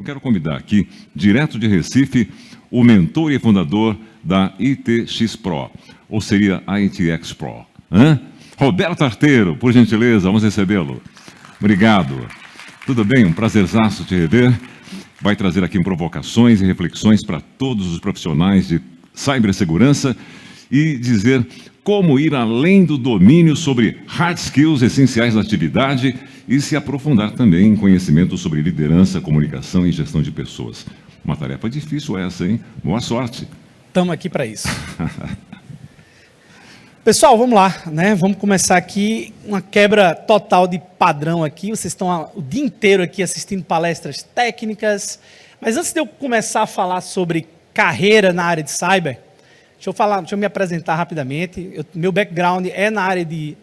quero convidar aqui, direto de Recife, o mentor e fundador da ITX Pro, ou seria a ITX Pro. Roberto Arteiro, por gentileza, vamos recebê-lo. Obrigado. Tudo bem? Um prazerzaço te rever. Vai trazer aqui provocações e reflexões para todos os profissionais de cibersegurança e dizer como ir além do domínio sobre hard skills essenciais da atividade e se aprofundar também em conhecimento sobre liderança, comunicação e gestão de pessoas. Uma tarefa difícil essa, hein? Boa sorte. Estamos aqui para isso. Pessoal, vamos lá, né? Vamos começar aqui uma quebra total de padrão aqui. Vocês estão o dia inteiro aqui assistindo palestras técnicas. Mas antes de eu começar a falar sobre carreira na área de cyber, deixa eu me apresentar rapidamente. Meu background é na área de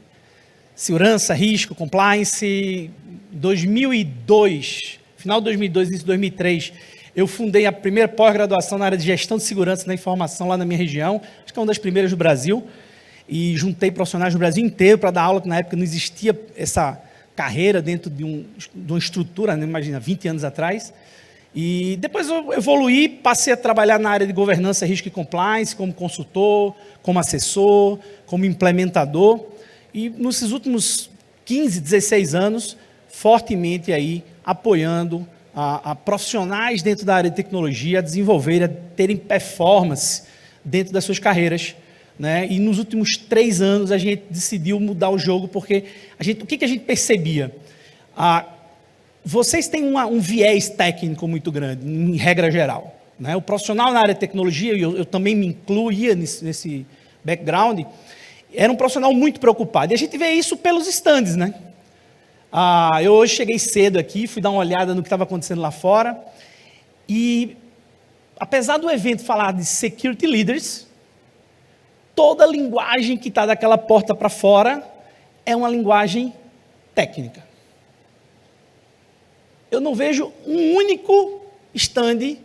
segurança, risco, compliance. 2002, final de 2002, início de 2003, eu fundei a primeira pós-graduação na área de gestão de segurança da informação lá na minha região. Acho que é uma das primeiras do Brasil. E juntei profissionais do Brasil inteiro para dar aula, que na época não existia essa carreira dentro de uma estrutura, né? Imagina, 20 anos atrás. E depois eu evoluí, passei a trabalhar na área de governança, risco e compliance, como consultor, como assessor, como implementador. E nesses últimos 15, 16 anos, fortemente aí apoiando a profissionais dentro da área de tecnologia a desenvolver, a terem performance dentro das suas carreiras, né? E nos últimos 3 anos a gente decidiu mudar o jogo, porque o que a gente percebia? Vocês têm um viés técnico muito grande, em regra geral, né? O profissional na área de tecnologia, eu também me incluía nesse background, era um profissional muito preocupado. E a gente vê isso pelos stands, né? Eu hoje cheguei cedo aqui, fui dar uma olhada no que estava acontecendo lá fora, e apesar do evento falar de security leaders, toda a linguagem que está daquela porta para fora é uma linguagem técnica. Eu não vejo um único stand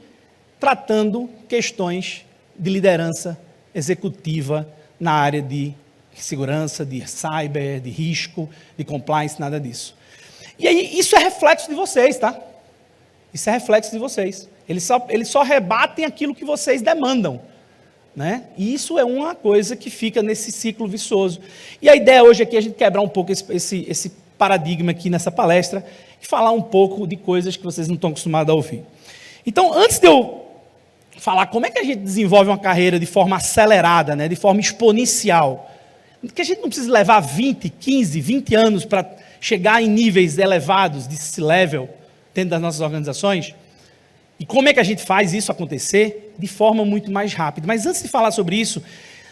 tratando questões de liderança executiva na área de segurança, de cyber, de risco, de compliance, nada disso. E aí, isso é reflexo de vocês, tá? Isso é reflexo de vocês. Eles só rebatem aquilo que vocês demandam, né? E isso é uma coisa que fica nesse ciclo vicioso. E a ideia hoje aqui é a gente quebrar um pouco esse paradigma aqui nessa palestra e falar um pouco de coisas que vocês não estão acostumados a ouvir. Então, antes de eu falar como é que a gente desenvolve uma carreira de forma acelerada, né, de forma exponencial, que a gente não precisa levar 20, 15, 20 anos para chegar em níveis elevados de C-level dentro das nossas organizações, e como é que a gente faz isso acontecer de forma muito mais rápida. Mas antes de falar sobre isso,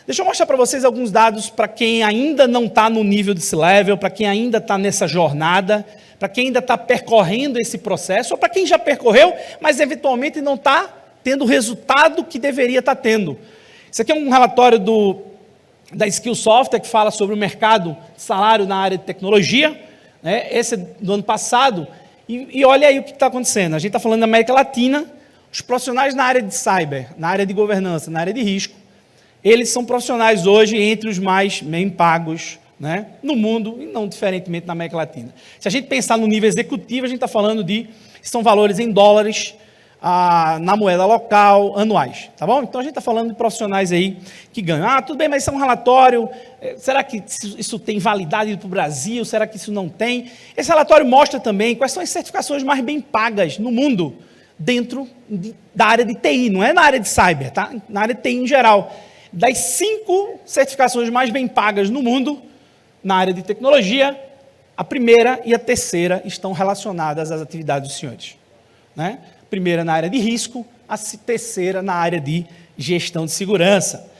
deixa eu mostrar para vocês alguns dados para quem ainda não está no nível de C-level, para quem ainda está nessa jornada, para quem ainda está percorrendo esse processo, ou para quem já percorreu, mas eventualmente não está tendo o resultado que deveria estar tendo. Isso aqui é um relatório da Skill Software, que fala sobre o mercado de salário na área de tecnologia, né? Esse é do ano passado, e olha aí o que está acontecendo. A gente está falando da América Latina, os profissionais na área de cyber, na área de governança, na área de risco, eles são profissionais hoje entre os mais bem pagos, né, no mundo, e não diferentemente na América Latina. Se a gente pensar no nível executivo, a gente está falando são valores em dólares, na moeda local, anuais, tá bom? Então a gente está falando de profissionais aí que ganham. Tudo bem, mas isso é um relatório, será que isso tem validade para o Brasil? Será que isso não tem? Esse relatório mostra também quais são as certificações mais bem pagas no mundo, dentro da área de TI, não é na área de cyber, tá? Na área de TI em geral. Das 5 certificações mais bem pagas no mundo, na área de tecnologia, a primeira e a terceira estão relacionadas às atividades dos senhores, né? Primeira na área de risco, a terceira na área de gestão de segurança.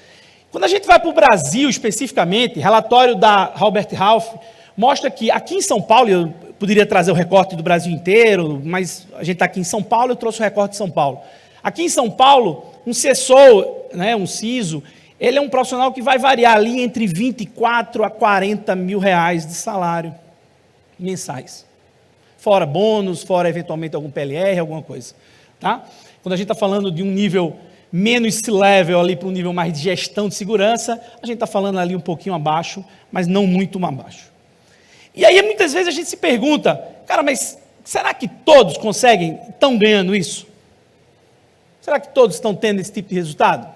Quando a gente vai para o Brasil especificamente, relatório da Robert Half mostra que aqui em São Paulo, eu poderia trazer o recorte do Brasil inteiro, mas a gente está aqui em São Paulo, eu trouxe o recorte de São Paulo. Aqui em São Paulo, um CISO, né, um CISO, ele é um profissional que vai variar ali entre 24 a 40 mil reais de salário mensais. Fora bônus, fora eventualmente algum PLR, alguma coisa, tá? Quando a gente está falando de um nível menos C-level ali para um nível mais de gestão de segurança, a gente está falando ali um pouquinho abaixo, mas não muito abaixo. E aí muitas vezes a gente se pergunta, cara, mas será que todos estão ganhando isso? Será que todos estão tendo esse tipo de resultado?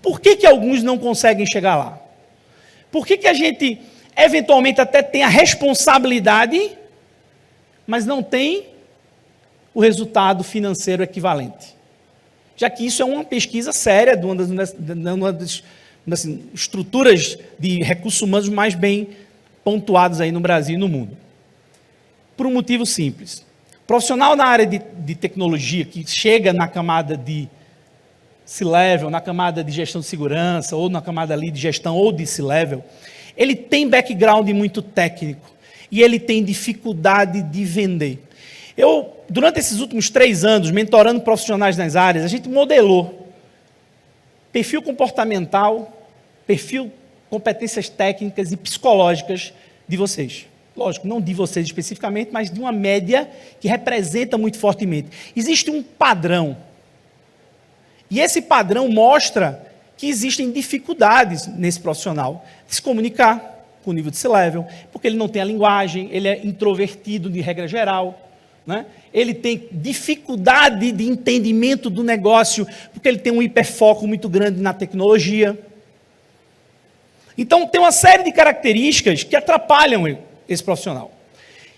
Por que alguns não conseguem chegar lá? Por que a gente, eventualmente, até tem a responsabilidade, mas não tem o resultado financeiro equivalente? Já que isso é uma pesquisa séria de uma das estruturas de recursos humanos mais bem pontuadas aí no Brasil e no mundo. Por um motivo simples. Profissional na área de tecnologia que chega na camada de C-Level, na camada de gestão de segurança, ou na camada ali de gestão ou de C-Level, ele tem background muito técnico e ele tem dificuldade de vender. Durante esses últimos 3 anos, mentorando profissionais nas áreas, a gente modelou perfil comportamental, perfil, competências técnicas e psicológicas de vocês. Lógico, não de vocês especificamente, mas de uma média que representa muito fortemente. Existe um padrão. E esse padrão mostra que existem dificuldades nesse profissional de se comunicar com o nível de C-Level, porque ele não tem a linguagem, ele é introvertido de regra geral, né? Ele tem dificuldade de entendimento do negócio, porque ele tem um hiperfoco muito grande na tecnologia. Então, tem uma série de características que atrapalham esse profissional.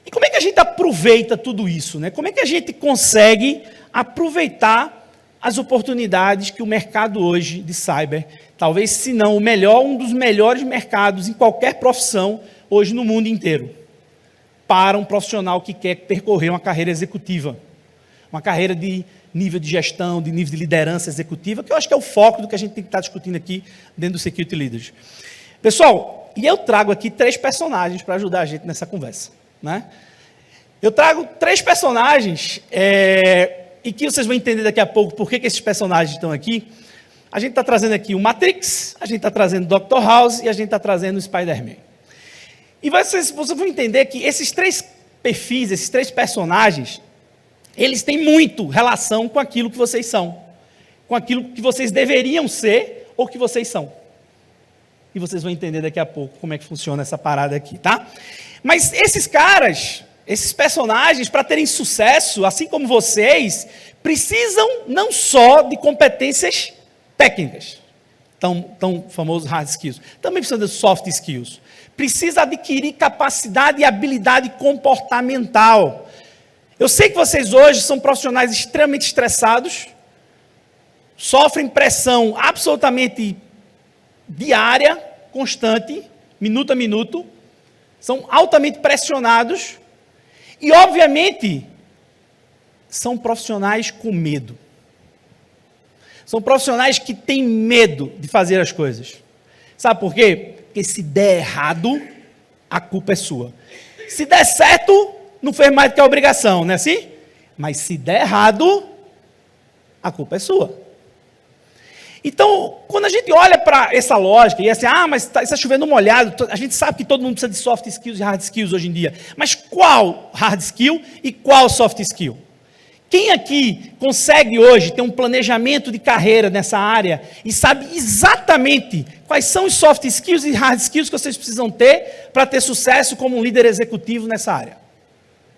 E como é que a gente aproveita tudo isso, né? Como é que a gente consegue aproveitar as oportunidades que o mercado hoje de cyber, talvez se não o melhor, um dos melhores mercados em qualquer profissão hoje no mundo inteiro, para um profissional que quer percorrer uma carreira executiva, uma carreira de nível de gestão, de nível de liderança executiva, que eu acho que é o foco do que a gente tem que estar discutindo aqui dentro do Security Leaders. Pessoal, e eu trago aqui 3 personagens para ajudar a gente nessa conversa, né? Eu trago 3 personagens, e que vocês vão entender daqui a pouco por que esses personagens estão aqui. A gente está trazendo aqui o Matrix, a gente está trazendo o Dr. House e a gente está trazendo o Spider-Man. E vocês vão entender que esses 3 perfis, esses 3 personagens, eles têm muito relação com aquilo que vocês são, com aquilo que vocês deveriam ser ou que vocês são. E vocês vão entender daqui a pouco como é que funciona essa parada aqui, tá? Mas esses caras, esses personagens, para terem sucesso, assim como vocês, precisam não só de competências técnicas, tão famosos hard skills, também precisam de soft skills. Precisa adquirir capacidade e habilidade comportamental. Eu sei que vocês hoje são profissionais extremamente estressados, sofrem pressão absolutamente diária, constante, minuto a minuto, são altamente pressionados e, obviamente, são profissionais com medo. São profissionais que têm medo de fazer as coisas. Sabe por quê? Porque se der errado, a culpa é sua. Se der certo, não fez mais do que a obrigação, não é assim? Mas se der errado, a culpa é sua. Então, quando a gente olha para essa lógica, e é assim, mas está chovendo molhado, a gente sabe que todo mundo precisa de soft skills e hard skills hoje em dia. Mas qual hard skill e qual soft skill? Quem aqui consegue hoje ter um planejamento de carreira nessa área e sabe exatamente quais são os soft skills e hard skills que vocês precisam ter para ter sucesso como um líder executivo nessa área?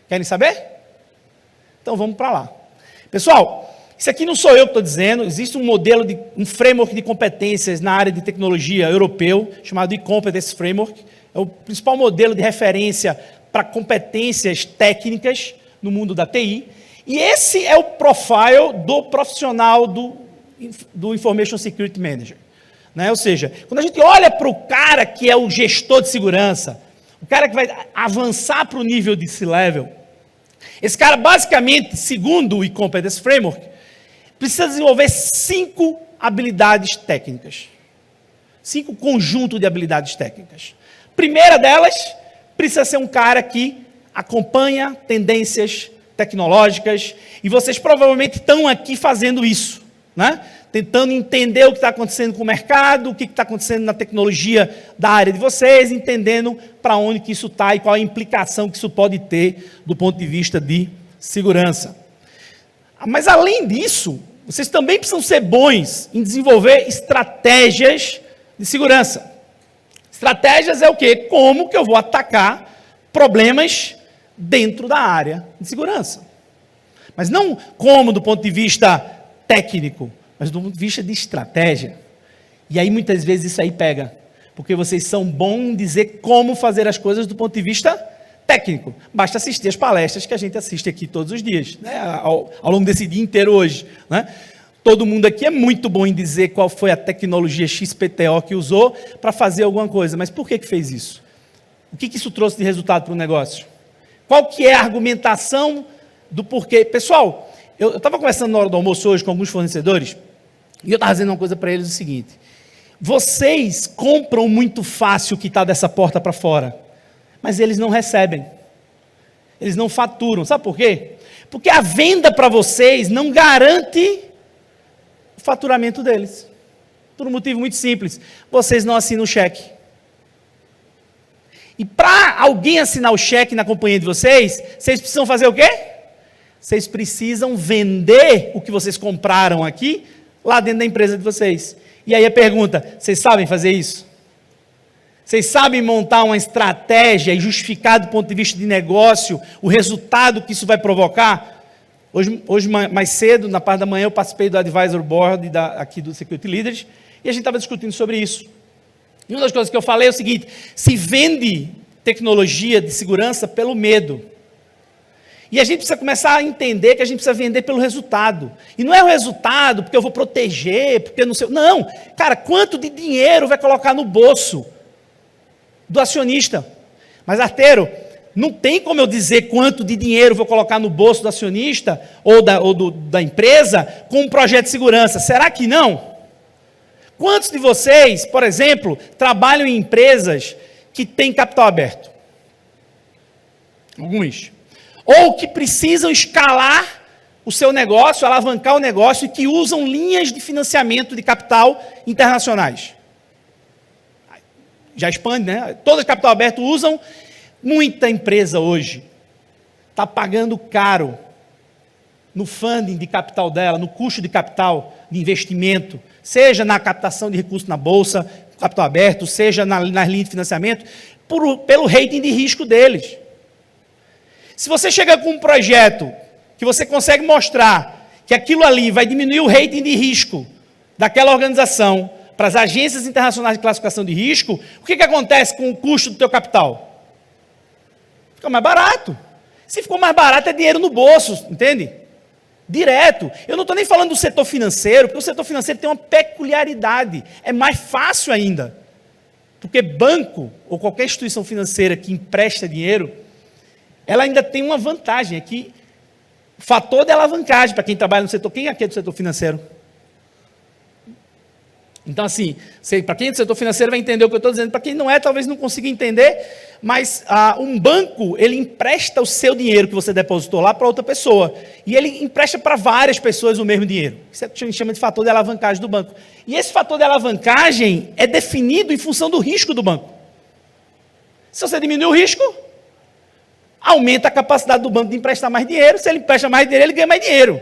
Querem saber? Então vamos para lá. Pessoal, isso aqui não sou eu que estou dizendo, existe um modelo, um framework de competências na área de tecnologia europeu, chamado E-Competence Framework. É o principal modelo de referência para competências técnicas no mundo da TI. E esse é o profile do profissional do Information Security Manager. Né? Ou seja, quando a gente olha para o cara que é o gestor de segurança, o cara que vai avançar para o nível de C-Level, esse cara, basicamente, segundo o E-Competence Framework, precisa desenvolver 5 habilidades técnicas. 5 conjuntos de habilidades técnicas. Primeira delas, precisa ser um cara que acompanha tendências tecnológicas, e vocês provavelmente estão aqui fazendo isso, né? Tentando entender o que está acontecendo com o mercado, o que está acontecendo na tecnologia da área de vocês, entendendo para onde que isso está e qual a implicação que isso pode ter do ponto de vista de segurança. Mas além disso, vocês também precisam ser bons em desenvolver estratégias de segurança. Estratégias é o quê? Como que eu vou atacar problemas dentro da área de segurança. Mas não como do ponto de vista técnico, mas do ponto de vista de estratégia. E aí muitas vezes isso aí pega, porque vocês são bons em dizer como fazer as coisas do ponto de vista técnico. Basta assistir as palestras que a gente assiste aqui todos os dias, né? ao longo desse dia inteiro hoje, né? Todo mundo aqui é muito bom em dizer qual foi a tecnologia XPTO que usou para fazer alguma coisa, mas por que fez isso? O que isso trouxe de resultado para o negócio? Qual que é a argumentação do porquê? Pessoal, eu estava conversando na hora do almoço hoje com alguns fornecedores, e eu estava dizendo uma coisa para eles, o seguinte: vocês compram muito fácil o que está dessa porta para fora, mas eles não recebem, eles não faturam, sabe por quê? Porque a venda para vocês não garante o faturamento deles, por um motivo muito simples: vocês não assinam o cheque. E para alguém assinar o cheque na companhia de vocês, vocês precisam fazer o quê? Vocês precisam vender o que vocês compraram aqui, lá dentro da empresa de vocês. E aí a pergunta: vocês sabem fazer isso? Vocês sabem montar uma estratégia e justificar do ponto de vista de negócio o resultado que isso vai provocar? Hoje mais cedo, na parte da manhã, eu participei do Advisor Board aqui do Security Leaders, e a gente estava discutindo sobre isso. E uma das coisas que eu falei é o seguinte: se vende tecnologia de segurança pelo medo. E a gente precisa começar a entender que a gente precisa vender pelo resultado. E não é o resultado porque eu vou proteger, porque eu não sei. Não, cara, quanto de dinheiro vai colocar no bolso do acionista? Mas, Arteiro, não tem como eu dizer quanto de dinheiro vou colocar no bolso do acionista ou da empresa com um projeto de segurança. Será que não? Quantos de vocês, por exemplo, trabalham em empresas que têm capital aberto? Alguns. Ou que precisam escalar o seu negócio, alavancar o negócio, e que usam linhas de financiamento de capital internacionais. Já expande, né? Todas de capital aberto usam. Muita empresa hoje está pagando caro no funding de capital dela, no custo de capital, de investimento, seja na captação de recursos na bolsa, capital aberto, seja nas linhas de financiamento, pelo rating de risco deles. Se você chega com um projeto que você consegue mostrar que aquilo ali vai diminuir o rating de risco daquela organização para as agências internacionais de classificação de risco, o que acontece com o custo do teu capital? Fica mais barato. Se ficou mais barato, é dinheiro no bolso, entende? Direto. Eu não estou nem falando do setor financeiro, porque o setor financeiro tem uma peculiaridade. É mais fácil ainda. Porque banco, ou qualquer instituição financeira que empresta dinheiro, ela ainda tem uma vantagem, é que o fator de alavancagem para quem trabalha no setor. Quem aqui é do setor financeiro? Então, assim, para quem é do setor financeiro vai entender o que eu estou dizendo. Para quem não é, talvez não consiga entender, mas um banco, ele empresta o seu dinheiro que você depositou lá para outra pessoa. E ele empresta para várias pessoas o mesmo dinheiro. Isso a gente chama de fator de alavancagem do banco. E esse fator de alavancagem é definido em função do risco do banco. Se você diminuir o risco, aumenta a capacidade do banco de emprestar mais dinheiro. Se ele empresta mais dinheiro, ele ganha mais dinheiro.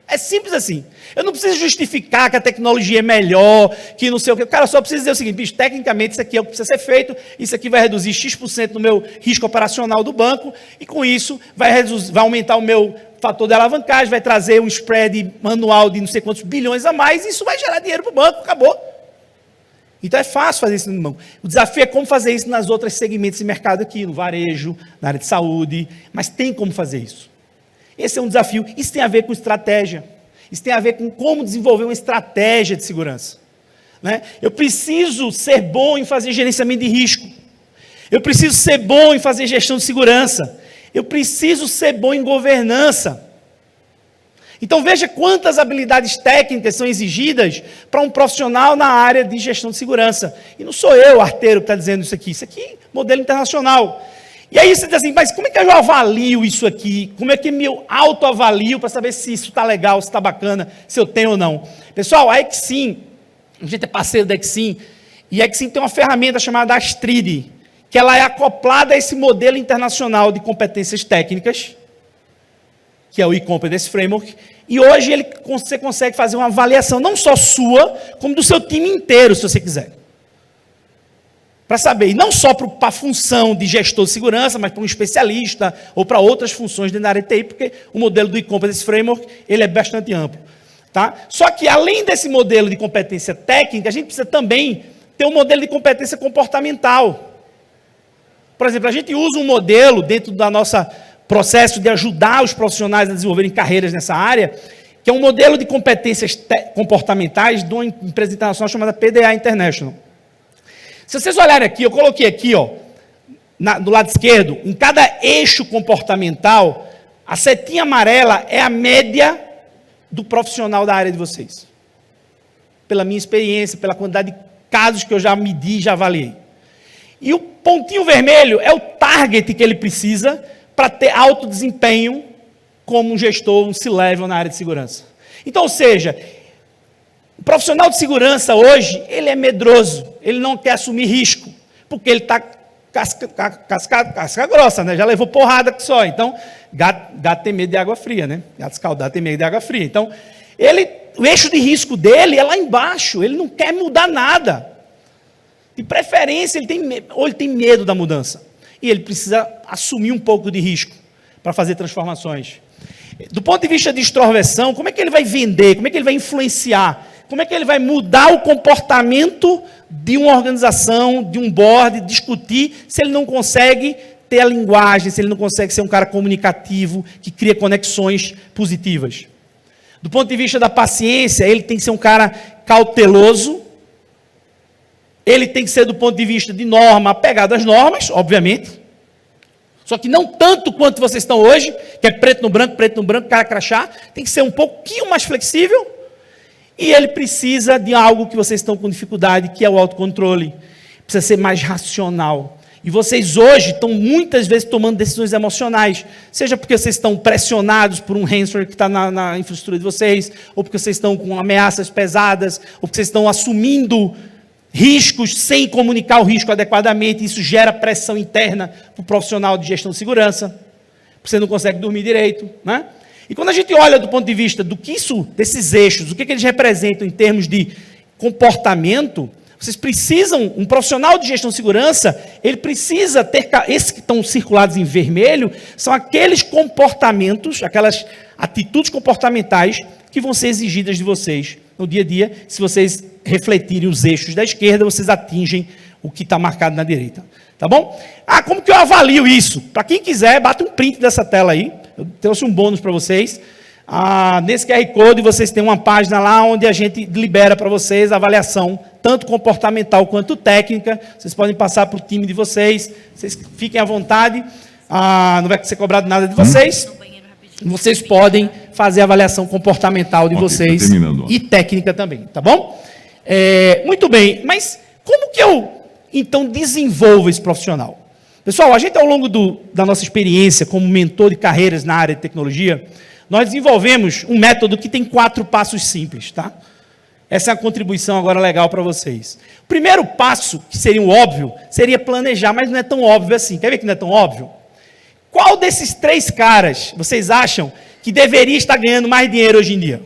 É simples assim. Eu não preciso justificar que a tecnologia é melhor, que não sei o quê. O cara só precisa dizer o seguinte: bicho, tecnicamente isso aqui é o que precisa ser feito, isso aqui vai reduzir X% no meu risco operacional do banco, e com isso vai aumentar o meu fator de alavancagem, vai trazer um spread anual de não sei quantos bilhões a mais, e isso vai gerar dinheiro para o banco, acabou. Então é fácil fazer isso no banco. O desafio é como fazer isso nas outras segmentos de mercado aqui, no varejo, na área de saúde, mas tem como fazer isso. Esse é um desafio. Isso tem a ver com estratégia. Isso tem a ver com como desenvolver uma estratégia de segurança. Né? Eu preciso ser bom em fazer gerenciamento de risco. Eu preciso ser bom em fazer gestão de segurança. Eu preciso ser bom em governança. Então veja quantas habilidades técnicas são exigidas para um profissional na área de gestão de segurança. E não sou eu, Arteiro, que está dizendo isso aqui. Isso aqui é modelo internacional. E aí você diz assim: mas como é que eu avalio isso aqui? Como é que eu autoavalio para saber se isso está legal, se está bacana, se eu tenho ou não? Pessoal, a Exim, a gente é parceiro da Exim, e a Exim tem uma ferramenta chamada Astrid, que ela é acoplada a esse modelo internacional de competências técnicas, que é o E-Competence Framework, e hoje você consegue fazer uma avaliação não só sua, como do seu time inteiro, se você quiser. para saber, e não só para a função de gestor de segurança, mas para um especialista ou para outras funções dentro da área de TI, porque o modelo do e-competence framework ele é bastante amplo. Tá? Só que além desse modelo de competência técnica, a gente precisa também ter um modelo de competência comportamental. Por exemplo, a gente usa um modelo dentro do nosso processo de ajudar os profissionais a desenvolverem carreiras nessa área, que é um modelo de competências comportamentais de uma empresa internacional chamada PDA International. Se vocês olharem aqui, eu coloquei aqui, ó, do lado esquerdo, em cada eixo comportamental, a setinha amarela é a média do profissional da área de vocês. Pela minha experiência, pela quantidade de casos que eu já medi e já avaliei. E o pontinho vermelho é o target que ele precisa para ter alto desempenho como um gestor, um C-level na área de segurança. Então, ou seja, o profissional de segurança hoje, ele é medroso, ele não quer assumir risco, porque ele está casca grossa, né? Já levou porrada que só. Então, gato tem medo de água fria, né? Gato escaldado tem medo de água fria. Então, o eixo de risco dele é lá embaixo, ele não quer mudar nada. De preferência, ele tem medo da mudança. E ele precisa assumir um pouco de risco para fazer transformações. Do ponto de vista de extroversão, como é que ele vai vender? Como é que ele vai influenciar? Como é que ele vai mudar o comportamento de uma organização, de um board, discutir, se ele não consegue ter a linguagem, se ele não consegue ser um cara comunicativo, que cria conexões positivas? Do ponto de vista da paciência, ele tem que ser um cara cauteloso, ele tem que ser, do ponto de vista de norma, apegado às normas, obviamente, só que não tanto quanto vocês estão hoje, que é preto no branco, cara crachá, tem que ser um pouquinho mais flexível, e ele precisa de algo que vocês estão com dificuldade, que é o autocontrole. Precisa ser mais racional. E vocês hoje estão muitas vezes tomando decisões emocionais, seja porque vocês estão pressionados por um ransomware que está na infraestrutura de vocês, ou porque vocês estão com ameaças pesadas, ou porque vocês estão assumindo riscos sem comunicar o risco adequadamente. Isso gera pressão interna para o profissional de gestão de segurança. Você não consegue dormir direito, né? E quando a gente olha do ponto de vista desses eixos, o que eles representam em termos de comportamento, vocês precisam, um profissional de gestão de segurança, ele precisa ter, esses que estão circulados em vermelho, são aqueles comportamentos, aquelas atitudes comportamentais que vão ser exigidas de vocês no dia a dia. Se vocês refletirem os eixos da esquerda, vocês atingem o que está marcado na direita. Tá bom? Como que eu avalio isso? Para quem quiser, bata um print dessa tela aí. Eu trouxe um bônus para vocês. Nesse QR Code, vocês têm uma página lá onde a gente libera para vocês a avaliação, tanto comportamental quanto técnica. Vocês podem passar para o time de vocês. Vocês fiquem à vontade. Não vai ser cobrado nada de vocês. Vocês podem fazer a avaliação comportamental de vocês e técnica também, tá bom? Muito bem, mas como que eu, então, desenvolvo esse profissional? Pessoal, a gente, ao longo da nossa experiência como mentor de carreiras na área de tecnologia, nós desenvolvemos um método que tem 4 passos simples, tá? Essa é a contribuição agora legal para vocês. O primeiro passo, que seria o óbvio, seria planejar, mas não é tão óbvio assim. Quer ver que não é tão óbvio? Qual desses 3 caras vocês acham que deveria estar ganhando mais dinheiro hoje em dia?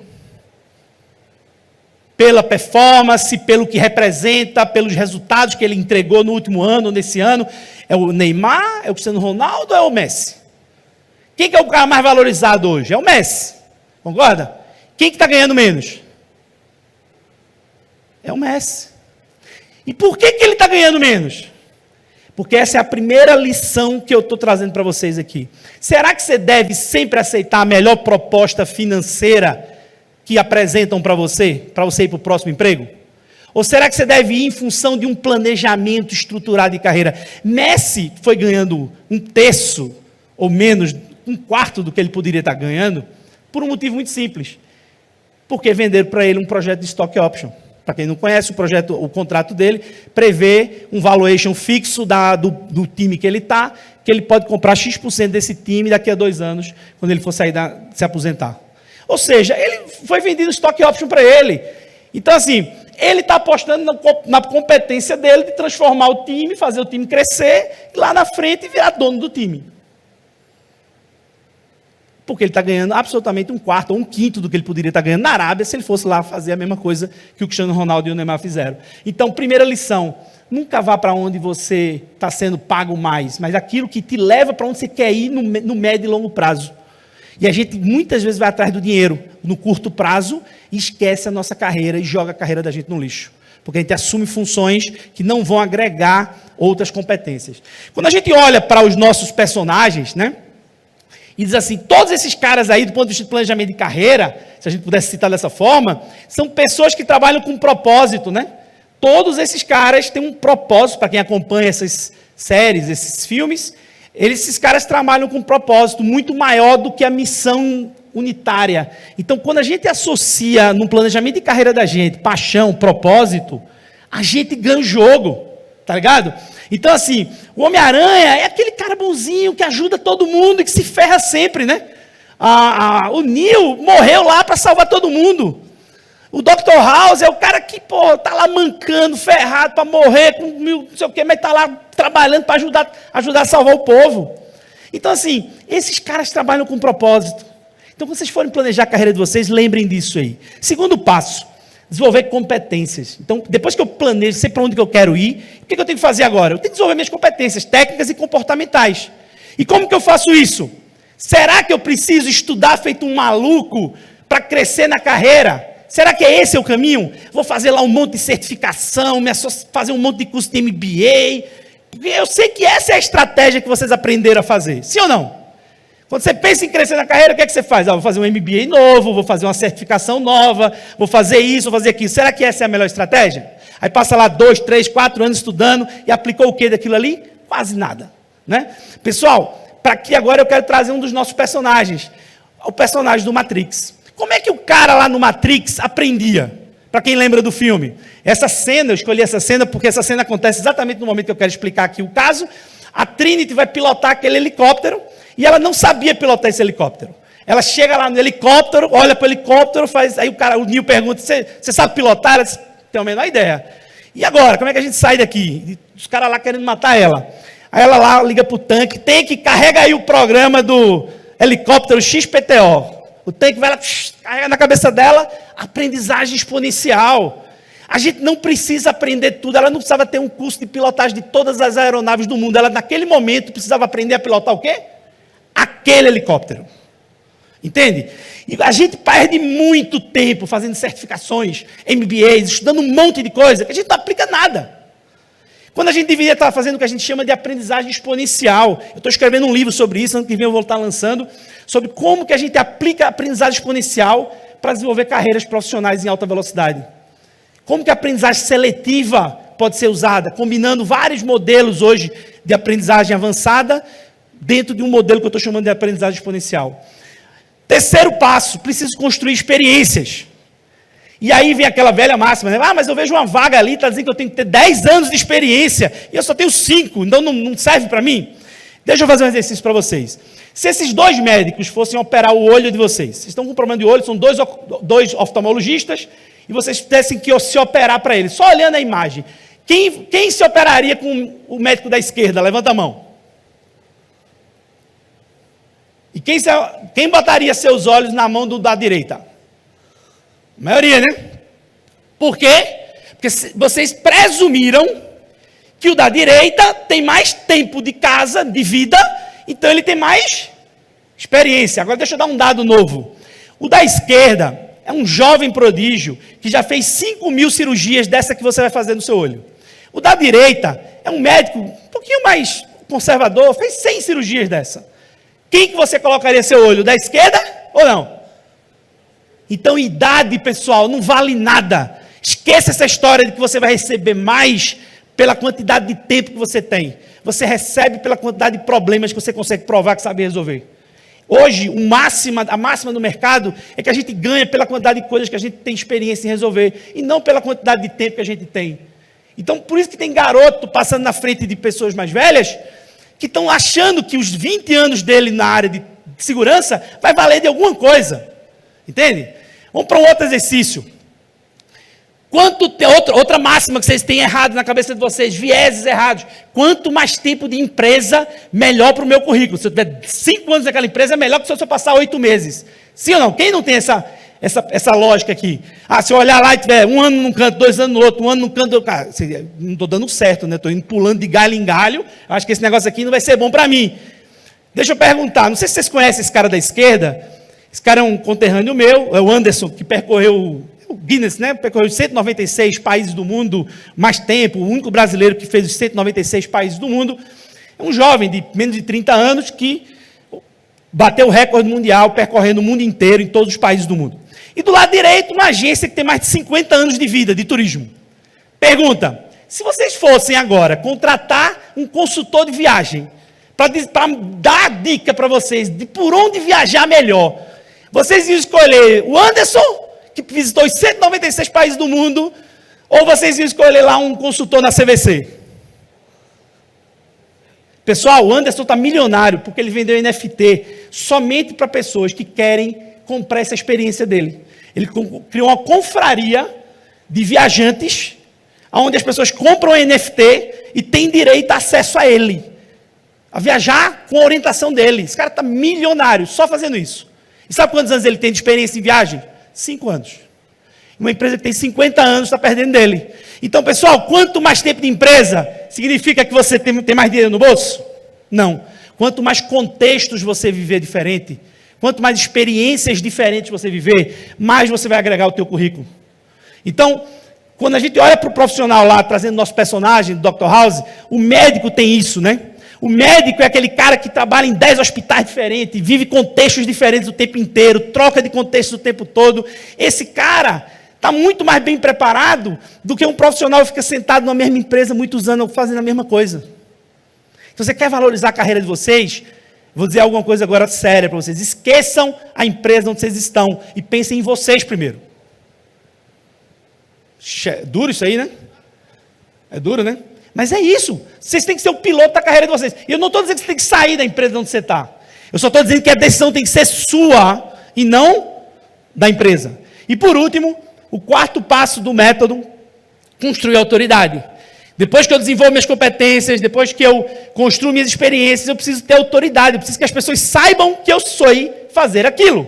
Pela performance, pelo que representa, pelos resultados que ele entregou no último ano, nesse ano. É o Neymar, é o Cristiano Ronaldo ou é o Messi? Quem que é o cara mais valorizado hoje? É o Messi. Concorda? Quem que está ganhando menos? É o Messi. E por que ele está ganhando menos? Porque essa é a primeira lição que eu estou trazendo para vocês aqui. Será que você deve sempre aceitar a melhor proposta financeira que apresentam para você ir para o próximo emprego? Ou será que você deve ir em função de um planejamento estruturado de carreira? Messi foi ganhando 1/3 ou menos, 1/4 do que ele poderia estar ganhando, por um motivo muito simples. Porque venderam para ele um projeto de stock option. Para quem não conhece, o contrato dele prevê um valuation fixo do time que ele está, que ele pode comprar X% desse time daqui a 2 anos, quando ele for se aposentar. Ou seja, ele foi vendido stock option para ele. Então, assim, ele está apostando na competência dele de transformar o time, fazer o time crescer, e lá na frente virar dono do time. Porque ele está ganhando absolutamente 1/4 ou 1/5 do que ele poderia estar ganhando na Arábia se ele fosse lá fazer a mesma coisa que o Cristiano Ronaldo e o Neymar fizeram. Então, primeira lição, nunca vá para onde você está sendo pago mais, mas aquilo que te leva para onde você quer ir no médio e longo prazo. E a gente muitas vezes vai atrás do dinheiro no curto prazo e esquece a nossa carreira e joga a carreira da gente no lixo. Porque a gente assume funções que não vão agregar outras competências. Quando a gente olha para os nossos personagens, né? E diz assim, todos esses caras aí, do ponto de vista de planejamento de carreira, se a gente pudesse citar dessa forma, são pessoas que trabalham com propósito, né? Todos esses caras têm um propósito, para quem acompanha essas séries, esses filmes, esses caras trabalham com um propósito muito maior do que a missão unitária. Então, quando a gente associa no planejamento de carreira da gente, paixão, propósito, a gente ganha o jogo, tá ligado? Então, assim, o Homem-Aranha é aquele cara bonzinho que ajuda todo mundo e que se ferra sempre, né? O Neo morreu lá para salvar todo mundo. O Dr. House é o cara que, pô, tá lá mancando, ferrado para morrer, com não sei o quê, mas tá lá trabalhando para ajudar a salvar o povo. Então, assim, esses caras trabalham com propósito. Então, quando vocês forem planejar a carreira de vocês, lembrem disso aí. Segundo passo, desenvolver competências. Então, depois que eu planejo, sei para onde que eu quero ir, o que eu tenho que fazer agora? Eu tenho que desenvolver minhas competências técnicas e comportamentais. E como que eu faço isso? Será que eu preciso estudar feito um maluco para crescer na carreira? Será que é esse o caminho? Vou fazer lá um monte de certificação, fazer um monte de curso de MBA, porque eu sei que essa é a estratégia que vocês aprenderam a fazer. Sim ou não? Quando você pensa em crescer na carreira, o que é que você faz? Vou fazer um MBA novo, vou fazer uma certificação nova, vou fazer isso, vou fazer aquilo. Será que essa é a melhor estratégia? Aí passa lá 2, 3, 4 anos estudando e aplicou o que daquilo ali? Quase nada, né? Pessoal, para aqui agora eu quero trazer um dos nossos personagens, o personagem do Matrix. Como é que o cara lá no Matrix aprendia? Para quem lembra do filme. Essa cena, eu escolhi essa cena porque essa cena acontece exatamente no momento que eu quero explicar aqui o caso. A Trinity vai pilotar aquele helicóptero e ela não sabia pilotar esse helicóptero. Ela chega lá no helicóptero, olha para o helicóptero, aí o Neo pergunta, você sabe pilotar? Ela diz, tenho a menor ideia. E agora, como é que a gente sai daqui? E os caras lá querendo matar ela. Aí ela lá liga para o tanque, carrega aí o programa do helicóptero XPTO. O tanque vai lá, carrega na cabeça dela, aprendizagem exponencial. A gente não precisa aprender tudo, ela não precisava ter um curso de pilotagem de todas as aeronaves do mundo. Ela, naquele momento, precisava aprender a pilotar o quê? Aquele helicóptero. Entende? E a gente perde muito tempo fazendo certificações, MBAs, estudando um monte de coisa, que a gente não aplica nada. Quando a gente deveria estar fazendo o que a gente chama de aprendizagem exponencial. Eu estou escrevendo um livro sobre isso, ano que vem eu vou estar lançando, sobre como que a gente aplica a aprendizagem exponencial para desenvolver carreiras profissionais em alta velocidade. Como que a aprendizagem seletiva pode ser usada, combinando vários modelos hoje de aprendizagem avançada, dentro de um modelo que eu estou chamando de aprendizagem exponencial. Terceiro passo, preciso construir experiências. E aí vem aquela velha máxima, né? Mas eu vejo uma vaga ali, está dizendo que eu tenho que ter 10 anos de experiência, e eu só tenho 5, então não serve para mim? Deixa eu fazer um exercício para vocês. Se esses 2 médicos fossem operar o olho de vocês estão com um problema de olho, são 2 oftalmologistas, e vocês tivessem que se operar para eles, só olhando a imagem, quem se operaria com o médico da esquerda? Levanta a mão. E quem botaria seus olhos na mão da direita? A maioria, né? Por quê? Porque vocês presumiram que o da direita tem mais tempo de casa, de vida, então ele tem mais experiência. Agora deixa eu dar um dado novo. O da esquerda é um jovem prodígio que já fez 5.000 cirurgias dessa que você vai fazer no seu olho. O da direita é um médico um pouquinho mais conservador, fez 100 cirurgias dessa. Quem que você colocaria seu olho? Da esquerda ou não? Então, idade, pessoal, não vale nada. Esqueça essa história de que você vai receber mais pela quantidade de tempo que você tem. Você recebe pela quantidade de problemas que você consegue provar que sabe resolver. Hoje, a máxima do mercado é que a gente ganha pela quantidade de coisas que a gente tem experiência em resolver, e não pela quantidade de tempo que a gente tem. Então, por isso que tem garoto passando na frente de pessoas mais velhas, que estão achando que os 20 anos dele na área de segurança vai valer de alguma coisa. Entende? Vamos para um outro exercício. Outra máxima que vocês têm errado na cabeça de vocês, vieses errados. Quanto mais tempo de empresa, melhor para o meu currículo. Se eu tiver 5 anos naquela empresa, é melhor que se eu passar 8 meses. Sim ou não? Quem não tem essa lógica aqui. Se eu olhar lá e tiver 1 ano num canto, 2 anos no outro, 1 ano num canto, cara, não estou dando certo, né? Estou indo pulando de galho em galho. Acho que esse negócio aqui não vai ser bom para mim. Deixa eu perguntar, não sei se vocês conhecem esse cara da esquerda. Esse cara é um conterrâneo meu, é o Anderson, que percorreu o Guinness, né? Percorreu 196 países do mundo, mais tempo, o único brasileiro que fez os 196 países do mundo. É um jovem de menos de 30 anos que bateu o recorde mundial, percorrendo o mundo inteiro, em todos os países do mundo. E do lado direito, uma agência que tem mais de 50 anos de vida, de turismo. Pergunta, se vocês fossem agora contratar um consultor de viagem, para dar a dica para vocês de por onde viajar melhor, vocês iam escolher o Anderson, que visitou os 196 países do mundo, ou vocês iam escolher lá um consultor na CVC? Pessoal, o Anderson está milionário, porque ele vendeu NFT somente para pessoas que querem comprar essa experiência dele. Ele criou uma confraria de viajantes, onde as pessoas compram o NFT e têm direito a acesso a ele, a viajar com a orientação dele. Esse cara está milionário, só fazendo isso. E sabe quantos anos ele tem de experiência em viagem? 5 anos. Uma empresa que tem 50 anos está perdendo dele. Então, pessoal, quanto mais tempo de empresa, significa que você tem mais dinheiro no bolso? Não. Quanto mais contextos você viver diferente, quanto mais experiências diferentes você viver, mais você vai agregar ao teu currículo. Então, quando a gente olha para o profissional lá, trazendo nosso personagem, do Dr. House, o médico tem isso, né? O médico é aquele cara que trabalha em 10 hospitais diferentes, vive contextos diferentes o tempo inteiro, troca de contexto o tempo todo. Esse cara está muito mais bem preparado do que um profissional que fica sentado na mesma empresa muitos anos fazendo a mesma coisa. Se você quer valorizar a carreira de vocês, vou dizer alguma coisa agora séria para vocês. Esqueçam a empresa onde vocês estão e pensem em vocês primeiro. Duro isso aí, né? É duro, né? Mas é isso. Vocês têm que ser o piloto da carreira de vocês. E eu não estou dizendo que você tem que sair da empresa onde você está. Eu só estou dizendo que a decisão tem que ser sua e não da empresa. E por último, o 4º passo do método, construir autoridade. Depois que eu desenvolvo minhas competências, depois que eu construo minhas experiências, eu preciso ter autoridade. Eu preciso que as pessoas saibam que eu sei fazer aquilo.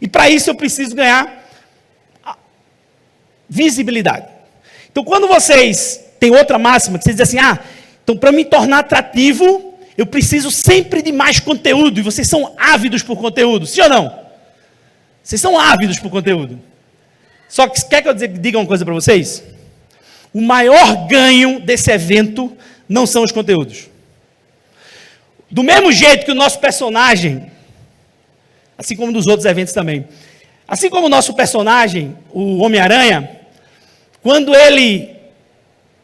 E para isso eu preciso ganhar visibilidade. Então, quando vocês têm outra máxima, que vocês dizem assim, então para me tornar atrativo, eu preciso sempre de mais conteúdo. E vocês são ávidos por conteúdo, sim ou não? Vocês são ávidos por conteúdo. Só que, quer que eu diga uma coisa para vocês? O maior ganho desse evento não são os conteúdos. Do mesmo jeito que o nosso personagem, assim como dos outros eventos também, assim como o nosso personagem, o Homem-Aranha, quando ele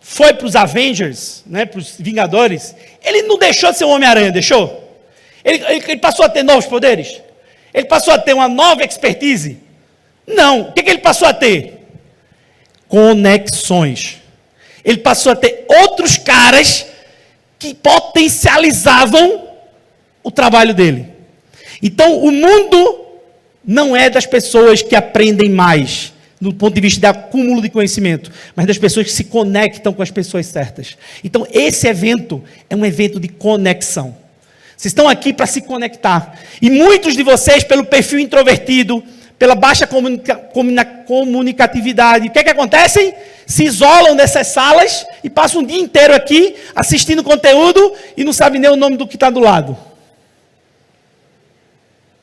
foi para os Avengers, né, para os Vingadores, ele não deixou de ser um Homem-Aranha, deixou? Ele passou a ter novos poderes? Ele passou a ter uma nova expertise? Não. O que ele passou a ter? Conexões. Ele passou a ter outros caras que potencializavam o trabalho dele. Então, o mundo não é das pessoas que aprendem mais, do ponto de vista de acúmulo de conhecimento, mas das pessoas que se conectam com as pessoas certas. Então, esse evento é um evento de conexão. Vocês estão aqui para se conectar. E muitos de vocês, pelo perfil introvertido, pela baixa comunicatividade, o que acontece? Se isolam dessas salas e passam um dia inteiro aqui assistindo conteúdo e não sabem nem o nome do que está do lado.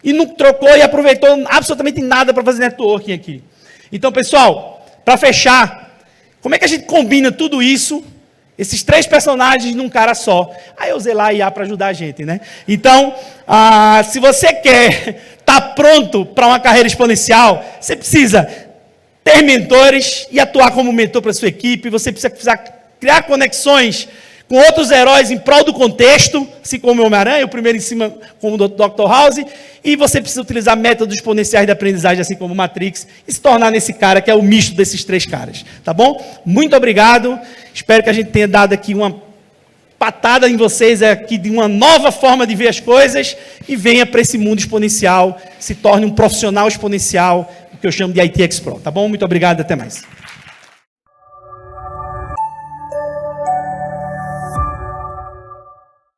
E não trocou e aproveitou absolutamente nada para fazer networking aqui. Então, pessoal, para fechar, como é que a gente combina tudo isso, esses 3 personagens num cara só? Aí eu usei lá a IA para ajudar a gente, né? Então, se você quer estar pronto para uma carreira exponencial, você precisa ter mentores e atuar como mentor para a sua equipe, você precisa criar conexões com outros heróis em prol do contexto, assim como o Homem-Aranha, o primeiro em cima como o Dr. House, e você precisa utilizar métodos exponenciais de aprendizagem, assim como o Matrix, e se tornar nesse cara que é o misto desses 3 caras, tá bom? Muito obrigado, espero que a gente tenha dado aqui uma patada em vocês aqui de uma nova forma de ver as coisas, e venha para esse mundo exponencial, se torne um profissional exponencial, que eu chamo de IT Expro, tá bom? Muito obrigado, até mais.